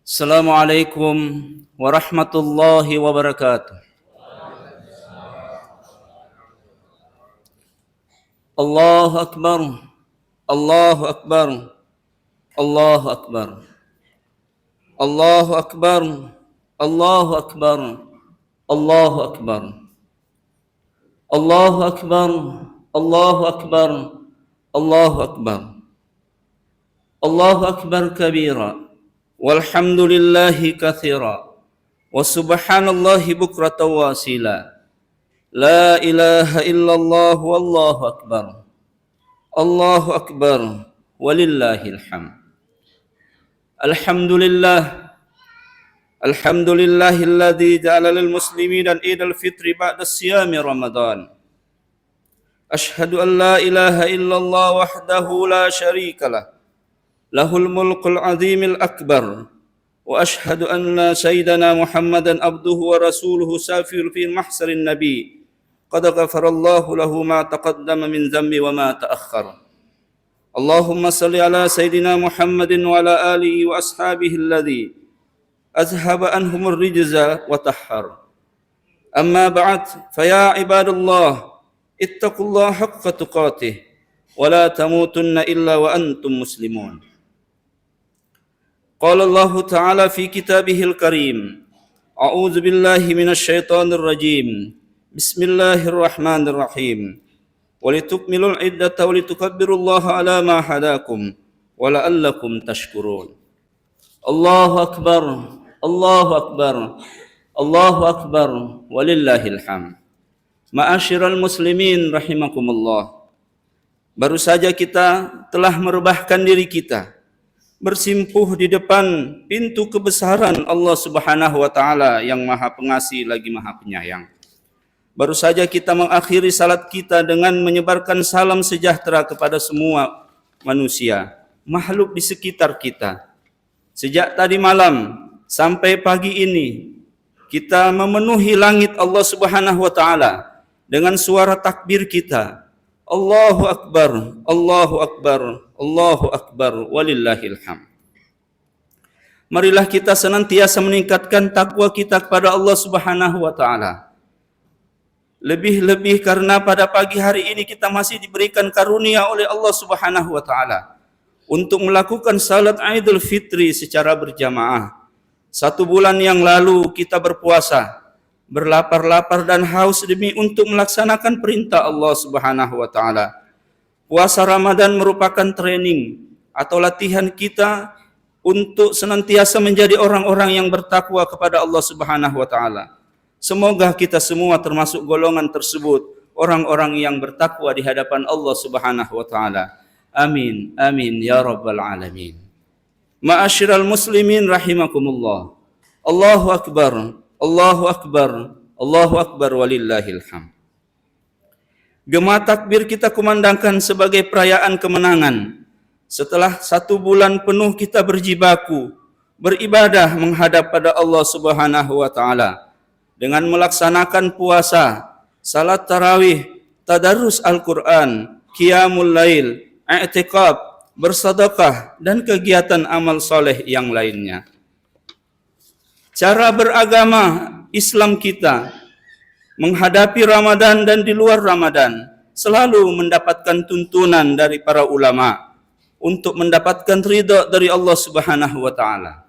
Assalamualaikum warahmatullahi wabarakatuh. Allahu Akbar, Allahu Akbar, Allahu Akbar, Allahu Akbar, Allahu Akbar, Allahu Akbar, Allahu Akbar, Allahu Akbar, Allahu Akbar, Allahu Akbar kabira, walhamdulillahi katsira, wa subhanallahi bukratan wa asila. La ilaha illallah wallahu akbar. Allahu akbar walillahil hamd. Alhamdulillah. Alhamdulillahilladzi ja'ala lil muslimina Idul Fitri ba'da siyami Ramadan. Ashhadu an la ilaha illallah wahdahu la syarikalah. Lahul mulkul azimil akbar. Wa ashhadu anna sayyidana Muhammadan abduhu wa rasuluhu safir fi mahsarin nabi. Qad ghafarallahu lahu ma taqaddama min dhanbi wa ma ta'akhkhara. Allahumma salli ala sayyidina Muhammadin wa ala alihi wa ashabihi alladhi azhaba anhumur rijza wa tahhar. Amma ba'd, fa ya ibadallah ittaqullaha haqqa tuqatih wa la tamutunna illa wa antum muslimun. Qala Allah ta'ala fi kitabihil karim. A'udzu billahi minasy syaithanir rajim. Bismillahirrahmanirrahim. Walitukmilul iddata walitukabbirullaha ala ma hadakum wa la'allakum tashkurun. Allahu akbar, Allahu akbar, Allahu akbar walillahil hamd. Ma'asyiral muslimin rahimakumullah. Baru saja kita telah merebahkan diri kita bersimpuh di depan pintu kebesaran Allah Subhanahu wa taala yang Maha Pengasih lagi Maha Penyayang. Baru saja kita mengakhiri salat kita dengan menyebarkan salam sejahtera kepada semua manusia, makhluk di sekitar kita. Sejak tadi malam sampai pagi ini, kita memenuhi langit Allah Subhanahu wa taala dengan suara takbir kita. Allahu Akbar, Allahu Akbar, Allahu Akbar, walillahil hamd. Marilah kita senantiasa meningkatkan takwa kita kepada Allah Subhanahu wa taala. Lebih-lebih karena pada pagi hari ini kita masih diberikan karunia oleh Allah Subhanahu wa taala untuk melakukan salat Idul Fitri secara berjamaah. 1 bulan yang lalu kita berpuasa, berlapar-lapar dan haus demi untuk melaksanakan perintah Allah Subhanahu wa taala. Puasa Ramadan merupakan training atau latihan kita untuk senantiasa menjadi orang-orang yang bertakwa kepada Allah Subhanahu wa taala. Semoga kita semua termasuk golongan tersebut, orang-orang yang bertakwa di hadapan Allah Subhanahu wa taala. Amin, amin ya rabbal alamin. Ma'asyiral muslimin rahimakumullah. Allahu akbar, Allahu akbar, Allahu akbar walillahil hamd. Gema takbir kita kumandangkan sebagai perayaan kemenangan. Setelah 1 bulan penuh kita berjibaku, beribadah menghadap pada Allah Subhanahu wa taala dengan melaksanakan puasa, salat tarawih, tadarus Al-Quran, qiyamul lail, i'tikaf, bersedekah, dan kegiatan amal soleh yang lainnya. Cara beragama Islam kita menghadapi Ramadan dan di luar Ramadan selalu mendapatkan tuntunan dari para ulama untuk mendapatkan ridha dari Allah Subhanahu wa taala.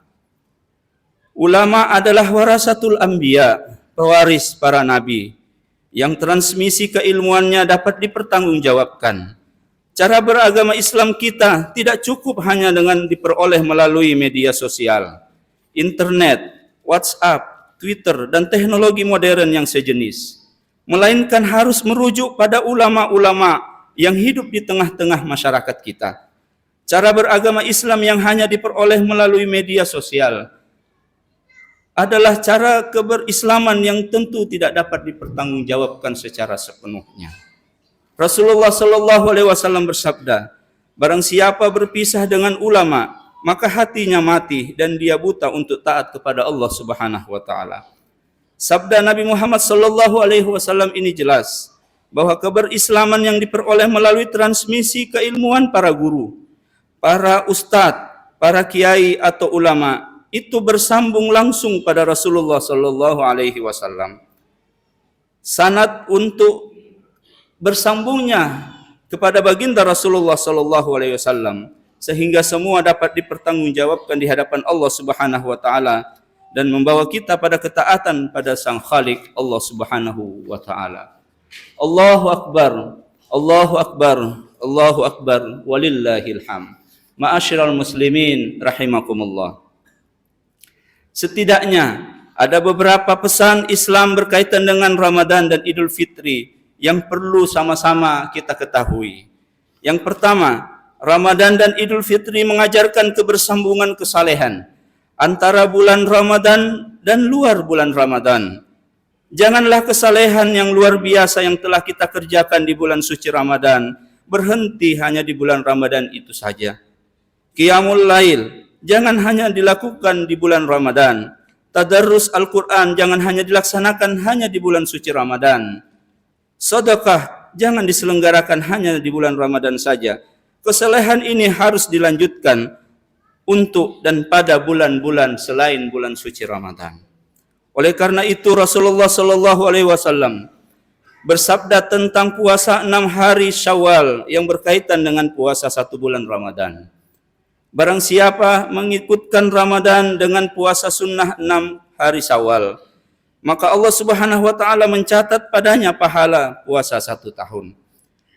Ulama adalah warasatul anbiya, pewaris para nabi, yang transmisi keilmuannya dapat dipertanggungjawabkan. Cara beragama Islam kita tidak cukup hanya dengan diperoleh melalui media sosial, internet, WhatsApp, Twitter, dan teknologi modern yang sejenis, melainkan harus merujuk pada ulama-ulama yang hidup di tengah-tengah masyarakat kita. Cara beragama Islam yang hanya diperoleh melalui media sosial adalah cara keberislaman yang tentu tidak dapat dipertanggungjawabkan secara sepenuhnya. Rasulullah sallallahu alaihi wasallam bersabda, barang siapa berpisah dengan ulama, maka hatinya mati dan dia buta untuk taat kepada Allah Subhanahu wa taala. Sabda Nabi Muhammad sallallahu alaihi wasallam ini jelas bahwa keberislaman yang diperoleh melalui transmisi keilmuan para guru, para ustadz, para kiai atau ulama itu bersambung langsung pada Rasulullah sallallahu alaihi wasallam. Sanad untuk bersambungnya kepada baginda Rasulullah sallallahu alaihi wasallam sehingga semua dapat dipertanggungjawabkan di hadapan Allah Subhanahu wa taala dan membawa kita pada ketaatan pada Sang Khalik Allah Subhanahu wa taala. Allahu akbar, Allahu akbar, Allahu akbar, walillahil hamd. Ma'asyiral muslimin rahimakumullah. Setidaknya ada beberapa pesan Islam berkaitan dengan Ramadan dan Idul Fitri yang perlu sama-sama kita ketahui. Yang pertama, Ramadan dan Idul Fitri mengajarkan kebersambungan kesalehan antara bulan Ramadan dan luar bulan Ramadan. Janganlah kesalehan yang luar biasa yang telah kita kerjakan di bulan suci Ramadan berhenti hanya di bulan Ramadan itu saja. Qiyamul Lail jangan hanya dilakukan di bulan Ramadan. Tadarrus Al-Quran jangan hanya dilaksanakan hanya di bulan suci Ramadan. Sedekah jangan diselenggarakan hanya di bulan Ramadan saja. Kesalehan ini harus dilanjutkan untuk dan pada bulan-bulan selain bulan suci Ramadan. Oleh karena itu Rasulullah sallallahu alaihi wasallam bersabda tentang puasa 6 hari Syawal yang berkaitan dengan puasa 1 bulan Ramadan. Barang siapa mengikutkan Ramadan dengan puasa sunnah 6 hari Syawal, maka Allah Subhanahu wa taala mencatat padanya pahala puasa 1 tahun.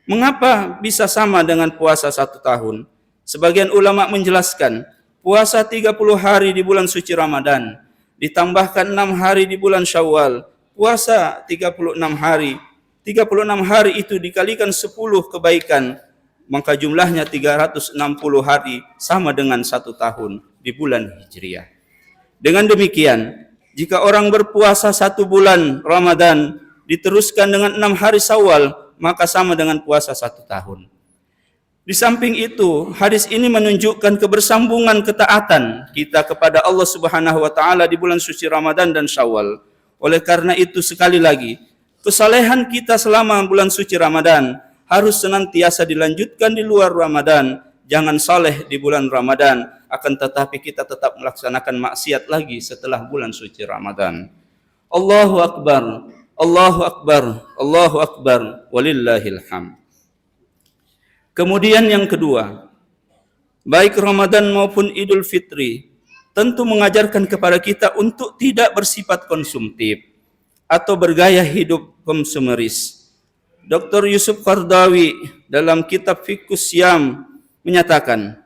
Mengapa bisa sama dengan puasa 1 tahun? Sebagian ulama menjelaskan, puasa 30 hari di bulan suci Ramadan, ditambahkan 6 hari di bulan Syawal, puasa 36 hari. 36 hari itu dikalikan 10 kebaikan, maka jumlahnya 360 hari sama dengan 1 tahun di bulan Hijriah. Dengan demikian, jika orang berpuasa 1 bulan Ramadan diteruskan dengan 6 hari Syawal, maka sama dengan puasa 1 tahun. Di samping itu, hadis ini menunjukkan kebersambungan ketaatan kita kepada Allah Subhanahu wa taala di bulan suci Ramadan dan Syawal. Oleh karena itu sekali lagi, kesalehan kita selama bulan suci Ramadan harus senantiasa dilanjutkan di luar Ramadan. Jangan saleh di bulan Ramadan, akan tetapi kita tetap melaksanakan maksiat lagi setelah bulan suci Ramadan. Allahu akbar, Allahu akbar, Allahu akbar, walillahil hamd. Kemudian yang kedua, baik Ramadan maupun Idul Fitri tentu mengajarkan kepada kita untuk tidak bersifat konsumtif atau bergaya hidup konsumeris. Dr. Yusuf Qardawi dalam kitab Fiqhus Syam menyatakan,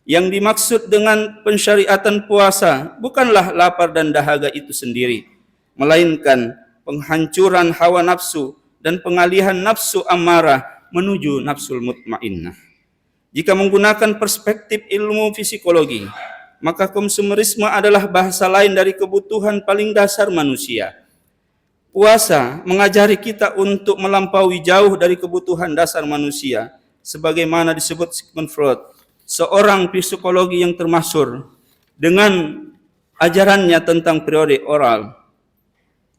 yang dimaksud dengan pensyariatan puasa bukanlah lapar dan dahaga itu sendiri, melainkan penghancuran hawa nafsu dan pengalihan nafsu amarah menuju nafsul mutmainnah. Jika menggunakan perspektif ilmu psikologi, maka konsumerisme adalah bahasa lain dari kebutuhan paling dasar manusia. Puasa mengajari kita untuk melampaui jauh dari kebutuhan dasar manusia, sebagaimana disebut Sigmund Freud, seorang psikologi yang termasyhur dengan ajarannya tentang periode oral,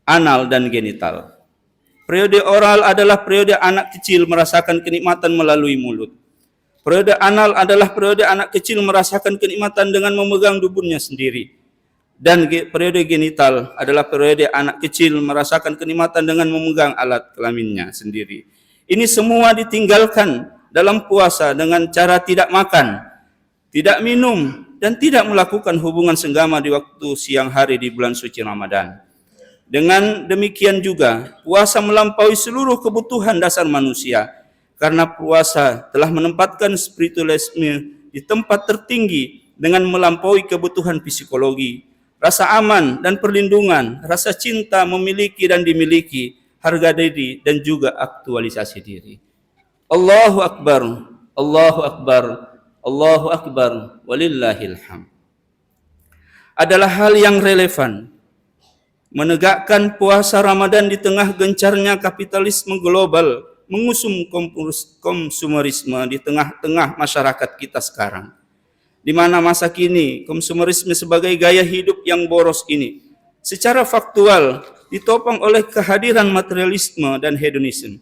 anal, dan genital. Periode oral adalah periode anak kecil merasakan kenikmatan melalui mulut. Periode anal adalah periode anak kecil merasakan kenikmatan dengan memegang duburnya sendiri. Dan periode genital adalah periode anak kecil merasakan kenikmatan dengan memegang alat kelaminnya sendiri. Ini semua ditinggalkan dalam puasa dengan cara tidak makan, tidak minum, dan tidak melakukan hubungan senggama di waktu siang hari di bulan suci Ramadan. Dengan demikian juga, puasa melampaui seluruh kebutuhan dasar manusia, karena puasa telah menempatkan spiritualisme di tempat tertinggi dengan melampaui kebutuhan psikologi, rasa aman dan perlindungan, rasa cinta memiliki dan dimiliki, harga diri, dan juga aktualisasi diri. Allahu akbar, Allahu akbar, Allahu akbar, walillahil hamd. Adalah hal yang relevan menegakkan puasa Ramadan di tengah gencarnya kapitalisme global mengusung konsumerisme di tengah-tengah masyarakat kita sekarang. Di mana masa kini konsumerisme sebagai gaya hidup yang boros ini secara faktual ditopang oleh kehadiran materialisme dan hedonisme.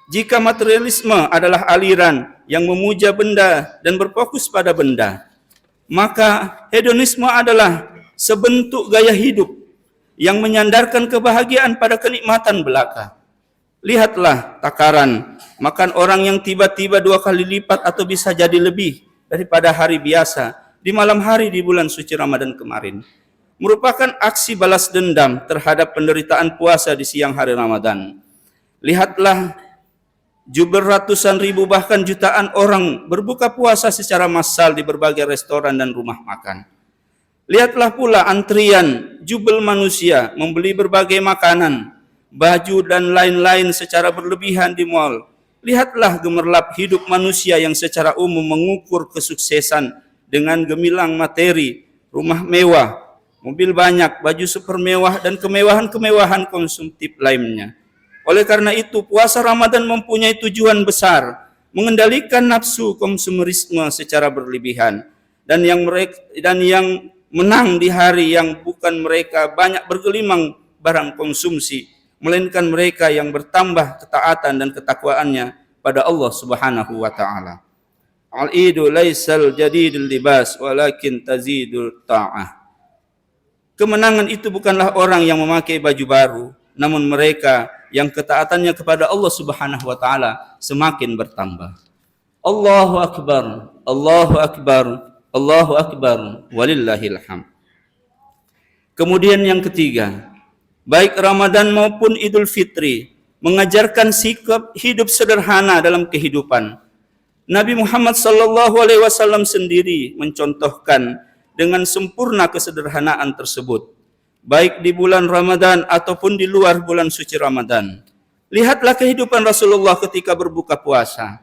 Jika materialisme adalah aliran yang memuja benda dan berfokus pada benda, Maka hedonisme adalah sebentuk gaya hidup yang menyandarkan kebahagiaan pada kenikmatan belaka. Lihatlah takaran makan orang yang tiba-tiba 2 kali lipat atau bisa jadi lebih daripada hari biasa di malam hari di bulan suci Ramadan kemarin. Merupakan aksi balas dendam terhadap penderitaan puasa di siang hari Ramadan. Lihatlah jumlah ratusan ribu bahkan jutaan orang berbuka puasa secara massal di berbagai restoran dan rumah makan. Lihatlah pula antrian jubel manusia membeli berbagai makanan, baju dan lain-lain secara berlebihan di mal. Lihatlah gemerlap hidup manusia yang secara umum mengukur kesuksesan dengan gemilang materi, rumah mewah, mobil banyak, baju super mewah dan kemewahan-kemewahan konsumtif lainnya. Oleh karena itu, puasa Ramadan mempunyai tujuan besar, mengendalikan nafsu konsumerisme secara berlebihan, dan yang menang di hari yang bukan mereka banyak bergelimang barang konsumsi, melainkan mereka yang bertambah ketaatan dan ketakwaannya pada Allah Subhanahu wa taala. Al-idu laisal jadidul libas walakin tazidul ta'ah. Kemenangan itu bukanlah orang yang memakai baju baru, namun mereka yang ketaatannya kepada Allah Subhanahu wa taala semakin bertambah. Allahu akbar, Allahu akbar, Allahu akbar, walillahil hamd. Kemudian yang ketiga, baik Ramadan maupun Idul Fitri mengajarkan sikap hidup sederhana dalam kehidupan. Nabi Muhammad sallallahu alaihi wasallam sendiri mencontohkan dengan sempurna kesederhanaan tersebut, baik di bulan Ramadan ataupun di luar bulan suci Ramadan. Lihatlah kehidupan Rasulullah ketika berbuka puasa,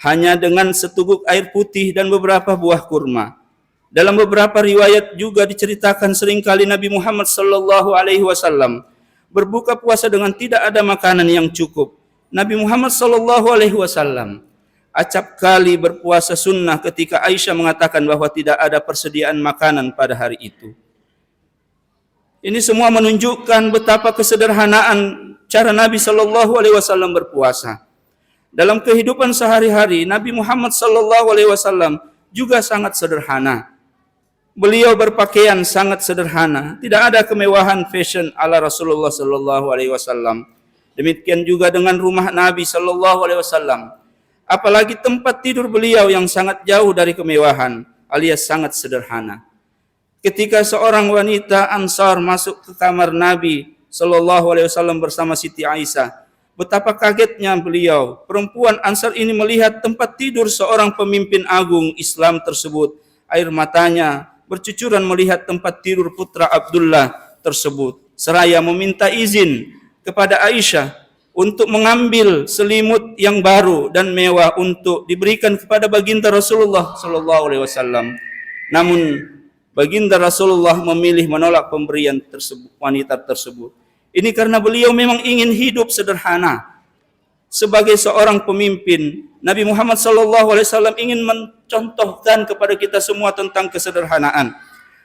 hanya dengan seteguk air putih dan beberapa buah kurma. Dalam beberapa riwayat juga diceritakan seringkali Nabi Muhammad sallallahu alaihi wasallam berbuka puasa dengan tidak ada makanan yang cukup. Nabi Muhammad sallallahu alaihi wasallam acap kali berpuasa sunnah ketika Aisyah mengatakan bahwa tidak ada persediaan makanan pada hari itu. Ini semua menunjukkan betapa kesederhanaan cara Nabi sallallahu alaihi wasallam berpuasa. Dalam kehidupan sehari-hari, Nabi Muhammad sallallahu alaihi wasallam juga sangat sederhana. Beliau berpakaian sangat sederhana, tidak ada kemewahan fashion ala Rasulullah sallallahu alaihi wasallam. Demikian juga dengan rumah Nabi sallallahu alaihi wasallam. Apalagi tempat tidur beliau yang sangat jauh dari kemewahan, alias sangat sederhana. Ketika seorang wanita Ansar masuk ke kamar Nabi sallallahu alaihi wasallam bersama Siti Aisyah, betapa kagetnya beliau. Perempuan Ansar ini melihat tempat tidur seorang pemimpin agung Islam tersebut. Air matanya bercucuran melihat tempat tidur putra Abdullah tersebut. Seraya meminta izin kepada Aisyah untuk mengambil selimut yang baru dan mewah untuk diberikan kepada baginda Rasulullah sallallahu alaihi wasallam. Namun baginda Rasulullah memilih menolak pemberian tersebut, wanita tersebut. Ini karena beliau memang ingin hidup sederhana. Sebagai seorang pemimpin, Nabi Muhammad SAW ingin mencontohkan kepada kita semua tentang kesederhanaan.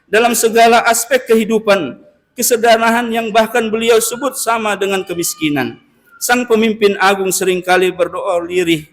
Dalam segala aspek kehidupan, kesederhanaan yang bahkan beliau sebut sama dengan kemiskinan. Sang pemimpin agung seringkali berdoa lirih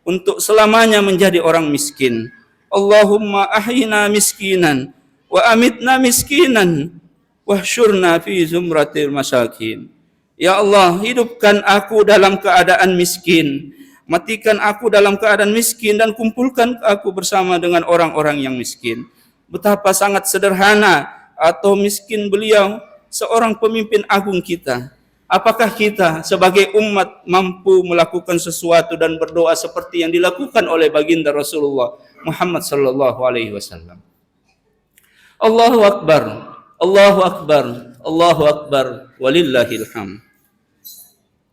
untuk selamanya menjadi orang miskin. Allahumma ahyina miskinan wa amitna miskinan wahsyurna fi zumratil masakin. Ya Allah, hidupkan aku dalam keadaan miskin, matikan aku dalam keadaan miskin, dan kumpulkan aku bersama dengan orang-orang yang miskin. Betapa sangat sederhana atau miskin beliau, seorang pemimpin agung kita. Apakah kita sebagai umat mampu melakukan sesuatu dan berdoa seperti yang dilakukan oleh baginda Rasulullah Muhammad sallallahu alaihi wasallam? Allahu akbar, Allahu akbar, Allahu akbar, walillahil hamd.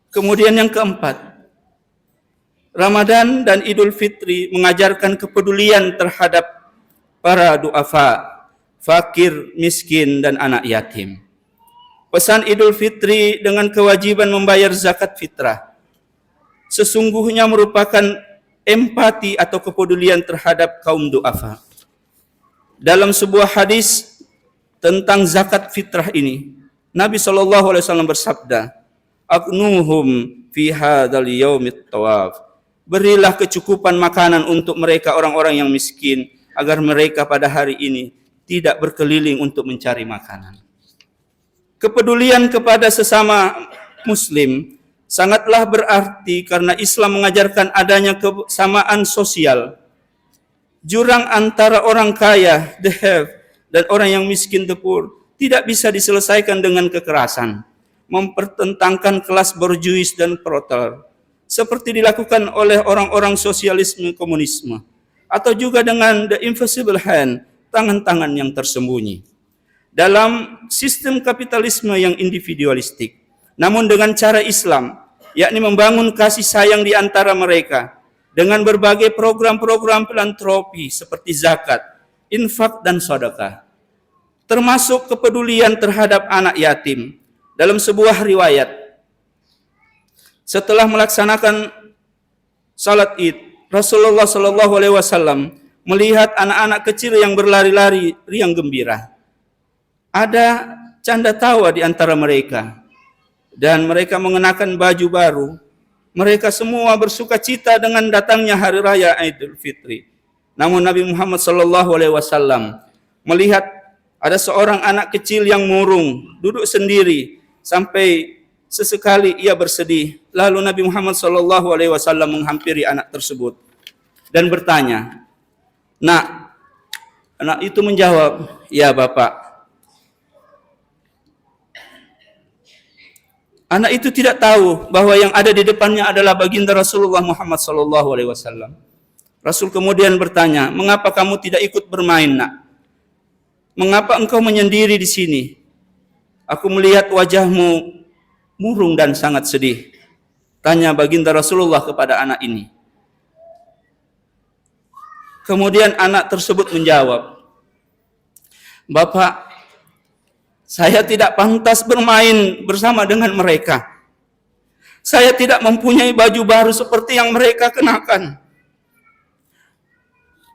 Kemudian yang keempat, Ramadan dan Idul Fitri mengajarkan kepedulian terhadap para duafa, fakir, miskin, dan anak yatim. Pesan Idul Fitri dengan kewajiban membayar zakat fitrah sesungguhnya merupakan empati atau kepedulian terhadap kaum duafa. Dalam sebuah hadis tentang zakat fitrah ini, Nabi SAW bersabda, "Agnuhum fi hadzal yaumit tawaf." Berilah kecukupan makanan untuk mereka orang-orang yang miskin agar mereka pada hari ini tidak berkeliling untuk mencari makanan. Kepedulian kepada sesama muslim sangatlah berarti karena Islam mengajarkan adanya kesamaan sosial. Jurang antara orang kaya, the have, dan orang yang miskin, the poor, tidak bisa diselesaikan dengan kekerasan, mempertentangkan kelas borjuis dan proletariat, seperti dilakukan oleh orang-orang sosialisme komunisme, atau juga dengan the invisible hand, tangan-tangan yang tersembunyi. Dalam sistem kapitalisme yang individualistik, namun dengan cara Islam, yakni membangun kasih sayang di antara mereka, dengan berbagai program-program filantropi seperti zakat, infak, dan sedekah. Termasuk kepedulian terhadap anak yatim. Dalam sebuah riwayat, setelah melaksanakan salat Id, Rasulullah SAW melihat anak-anak kecil yang berlari-lari riang gembira. Ada canda tawa di antara mereka, dan mereka mengenakan baju baru. Mereka semua bersuka cita dengan datangnya hari raya Idul Fitri. Namun Nabi Muhammad SAW melihat ada seorang anak kecil yang murung, duduk sendiri, sampai sesekali ia bersedih. Lalu Nabi Muhammad SAW menghampiri anak tersebut dan bertanya, "Nak." Anak itu menjawab, "Ya Bapak." Anak itu tidak tahu bahwa yang ada di depannya adalah baginda Rasulullah Muhammad SAW. Rasul kemudian bertanya, "Mengapa kamu tidak ikut bermain, Nak? Mengapa engkau menyendiri di sini? Aku melihat wajahmu murung dan sangat sedih." Tanya baginda Rasulullah kepada anak ini. Kemudian anak tersebut menjawab, "Bapak, saya tidak pantas bermain bersama dengan mereka. Saya tidak mempunyai baju baru seperti yang mereka kenakan.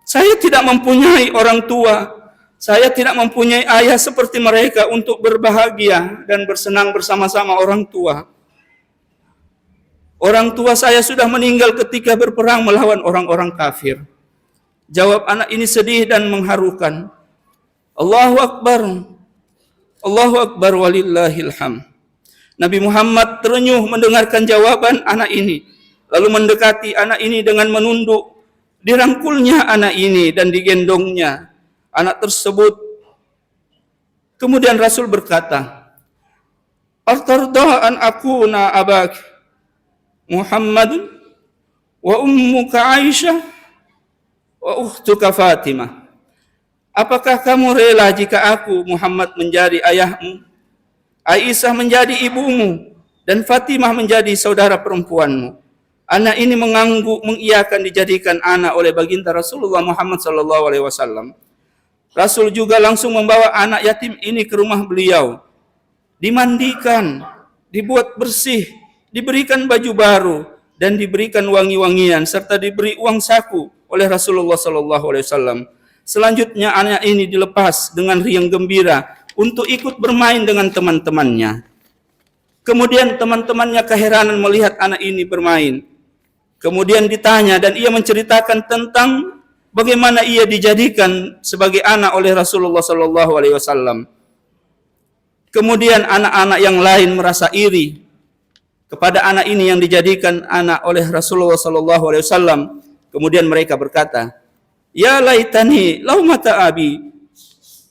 Saya tidak mempunyai orang tua. Saya tidak mempunyai ayah seperti mereka untuk berbahagia dan bersenang bersama-sama orang tua. Orang tua saya sudah meninggal ketika berperang melawan orang-orang kafir." Jawab anak ini sedih dan mengharukan. Allahu Akbar. Allahu Akbar walillahil hamd. Nabi Muhammad terenyuh mendengarkan jawaban anak ini, lalu mendekati anak ini dengan menunduk, dirangkulnya anak ini dan digendongnya anak tersebut. Kemudian Rasul berkata, "Artarda an akuna abak Muhammadun wa ummuka Aisyah wa ukhtuka Fatimah." Apakah kamu rela jika aku, Muhammad, menjadi ayahmu, Aisyah menjadi ibumu, dan Fatimah menjadi saudara perempuanmu? Anak ini mengangguk mengiyakan dijadikan anak oleh baginda Rasulullah Muhammad SAW. Rasul juga langsung membawa anak yatim ini ke rumah beliau, dimandikan, dibuat bersih, diberikan baju baru, dan diberikan wangi-wangian serta diberi uang saku oleh Rasulullah SAW. Selanjutnya anak ini dilepas dengan riang gembira untuk ikut bermain dengan teman-temannya. Kemudian teman-temannya keheranan melihat anak ini bermain. Kemudian ditanya dan ia menceritakan tentang bagaimana ia dijadikan sebagai anak oleh Rasulullah SAW. Kemudian anak-anak yang lain merasa iri kepada anak ini yang dijadikan anak oleh Rasulullah SAW. Kemudian mereka berkata, "Ya laitani lau mata abi."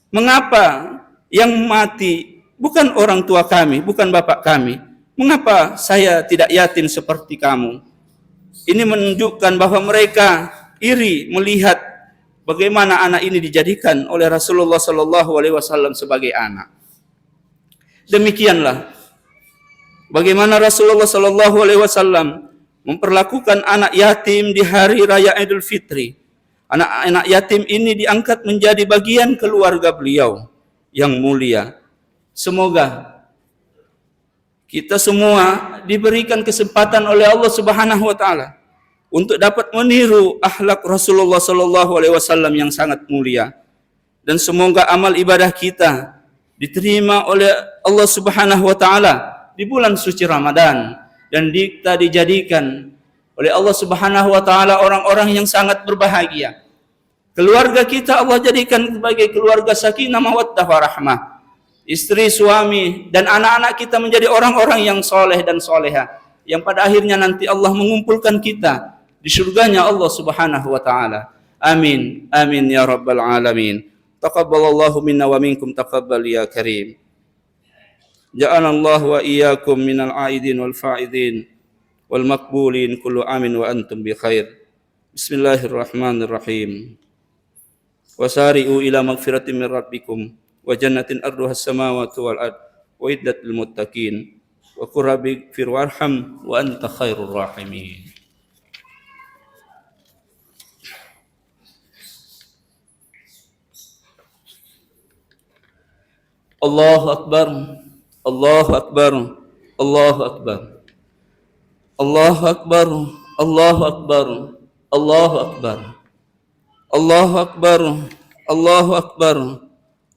Mengapa yang mati bukan orang tua kami, bukan bapak kami? Mengapa saya tidak yatim seperti kamu? Ini menunjukkan bahwa mereka iri melihat bagaimana anak ini dijadikan oleh Rasulullah SAW sebagai anak. Demikianlah bagaimana Rasulullah SAW memperlakukan anak yatim di hari raya Idul Fitri. Anak-anak yatim ini diangkat menjadi bagian keluarga beliau yang mulia. Semoga kita semua diberikan kesempatan oleh Allah Subhanahu wa taala untuk dapat meniru akhlak Rasulullah SAW yang sangat mulia. Dan semoga amal ibadah kita diterima oleh Allah Subhanahu wa taala di bulan suci Ramadan dan kita dijadikan oleh Allah Subhanahu wa taala orang-orang yang sangat berbahagia. Keluarga kita Allah jadikan sebagai keluarga sakinah, mawaddah, warahmah. Istri, suami, dan anak-anak kita menjadi orang-orang yang soleh dan soleha, yang pada akhirnya nanti Allah mengumpulkan kita di surganya Allah Subhanahu wa taala. Amin. Amin ya rabbal alamin. Taqabbalallahu minna wa minkum taqabbal ya karim. Ja'alallahu wa iyyakum minal aidin wal fa'idin wal maqbulin kullu amin wa antum bi khair. Bismillahirrahmanirrahim. Wasari'u ila magfiratin min rabbikum wa jannatin arduha as-samawati wal ard wa iddat lil muttaqin wa qur rabbi ighfir warham wa anta khairur rahimin. Allahu akbar, Allahu akbar, Allahu akbar, Allahu akbar, Allahu akbar, Allahu akbar, Allahu akbar, Allahu akbar,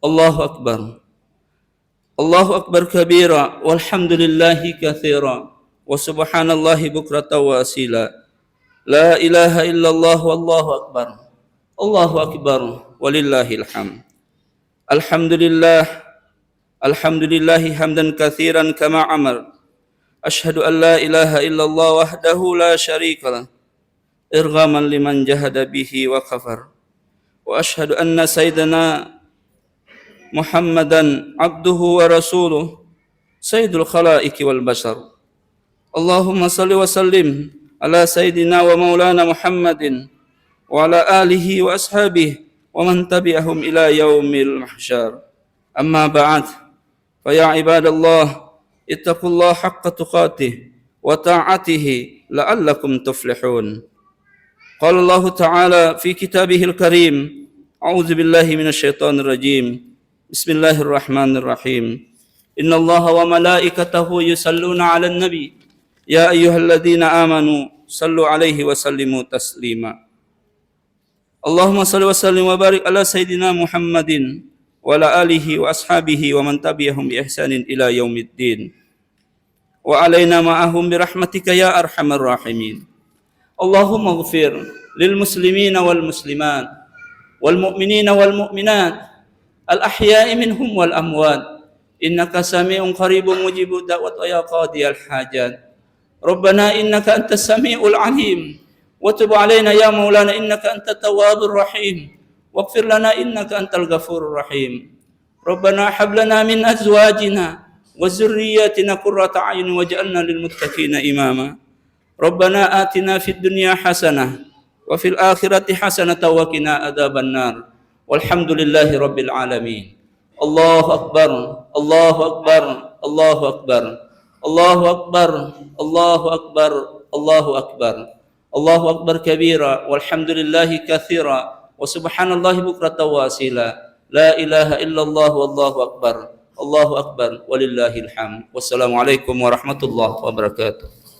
Allahu akbar, Allahu akbar kabira, walhamdulillahi katsira, wa subhanallahi bukratan wa asila. La ilaha illallah wallahu akbar. Allahu akbar walillahil hamd. Alhamdulillah, alhamdulillahi hamdan katsiran kama amar. Ashhadu an la ilaha illallah wahdahu la syarika lah, irghaman liman jahada bihi wa kafar. Wa ashhadu anna sayyidana Muhammadan abduhu wa rasuluh, sayyidul khalaiqi wal bashar. Allahumma salli wa sallim ala sayyidina wa maulana Muhammadin wa ala alihi wa ashabihi wa man tabi'ahum ila yaumil mahsyar. Amma ba'd, fa ya ibadallah, ittaqullaha haqqa tuqatih wa ta'atihi la'allakum tuflihun. Qala Allah Ta'ala fi kitabihil karim, a'udzu billahi minasy syaithanir rajim. Bismillahirrahmanirrahim. Innallaha wa malaikatahu yusalluna 'alan nabi, ya ayyuhalladzina amanu sallu 'alaihi wa sallimu taslima. Allahumma salli wa sallim wa barik ala sayyidina Muhammadin wa ala alihi wa ashabihi wa man tabi'ahum bi ihsanin ila yaumiddin. Wa alaina ma'ahum bi rahmatika ya arhamar rahimin. Allahumma ighfir lil muslimina wal muslimat wal mu'minina wal mu'minat al ahya'i minhum wal amwat, innaka sami'un qaribun mujibud da'wat ya qadiyal hajat. Rabbana innaka antas sami'ul alim wa tub 'alaina ya maulana innaka antat tawwabur rahim waghfir lana innaka antal ghafurur rahim. Rabbana hab lana min azwajina wa dzurriyyatina qurrata a'yun waj'alna lil muttaqina imama. Rabbana atina fid dunya hasanah wa fil akhirati hasanatan wa qina adzabannar. Walhamdulillahi rabbil alamin. Allahu akbar, Allahu akbar, Allahu akbar, Allahu akbar, Allahu akbar, Allahu akbar, Allahu akbar kabira, walhamdulillahi katsira, wa subhanallahi bukratan wa asila. La ilaha illallah wallahu akbar, Allahu akbar walillahil hamd. Wassalamualaikum warahmatullahi wabarakatuh.